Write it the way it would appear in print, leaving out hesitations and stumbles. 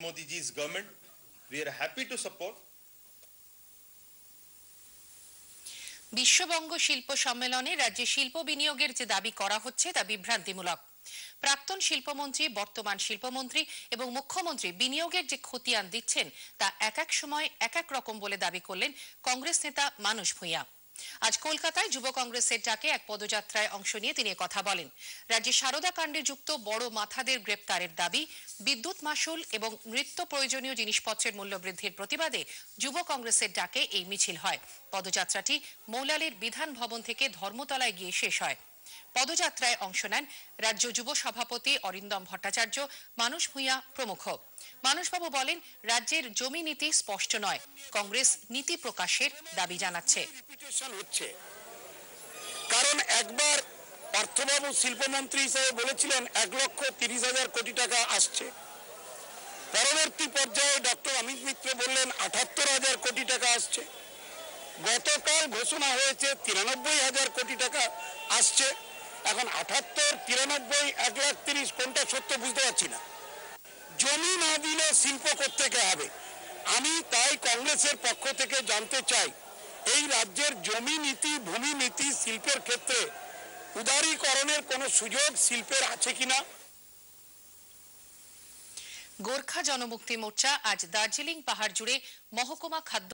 Modi ji's government. We are happy to support. বিশ্ববঙ্গ শিল্প সম্মেলনে রাজ্যে শিল্প বিনিয়োগের যে দাবি করা হচ্ছে তা বিভ্রান্তিমূলক। প্রাক্তন শিল্পমন্ত্রী, বর্তমান শিল্পমন্ত্রী এবং মুখ্যমন্ত্রী বিনিয়োগের যে খতিয়ান দিচ্ছেন তা এক এক সময় এক এক রকম বলে দাবি করলেন কংগ্রেস নেতা মানস ভূঁইয়া। আজ কলকাতায় যুব কংগ্রেসের ডাকে এক পদযাত্রায় অংশ নিয়ে তিনি কথা বলেন। রাজ্যে সারদা কাণ্ডে যুক্ত বড় মাথাদের গ্রেপ্তারের দাবি, বিদ্যুৎ মাশুল এবং নিত্য প্রয়োজনীয় জিনিসপত্রের মূল্য বৃদ্ধির প্রতিবাদে যুব কংগ্রেসের ডাকে এই মিছিল হয়। পদযাত্রাটি মৌলালির বিধান ভবন থেকে ধর্মতলায় গিয়ে শেষ হয়। পদযাত্রায় অংশ নেন রাজ্য যুব সভাপতি অরিন্দম ভট্টাচার্য, মানস ভূঁইয়া প্রমুখ। মানসবাবু বলেন, রাজ্যের জমি নীতি স্পষ্ট নয়, কংগ্রেস নীতি প্রকাশের দাবি জানাচ্ছে। কারণ একবার পার্থবাবু শিল্পমন্ত্রী হিসেবে বলেছিলেন 1,30,000 কোটি টাকা আসছে। পরবর্তী পর্যায়ে ডক্টর অমিত মিত্র বললেন 78,000 কোটি টাকা আসছে। গতকাল ঘোষণা হয়েছে 93,000 কোটি টাকা আসছে। এখন 78, 93, 1,30,000 কোনটা সত্য বুঝতে পারছি না। জমি না দিলে শিল্প কোত্থেকে হবে? আমি তাই কংগ্রেসের পক্ষ থেকে জানতে চাই, এই রাজ্যের জমি নীতি, ভূমি নীতি, শিল্পের ক্ষেত্রে উদারীকরণের কোনো সুযোগ শিল্পের আছে কিনা। গোর্খা জনমুক্তি মোর্চা আজ দার্জিলিং পাহাড় জুড়ে মহকুমা খাদ্য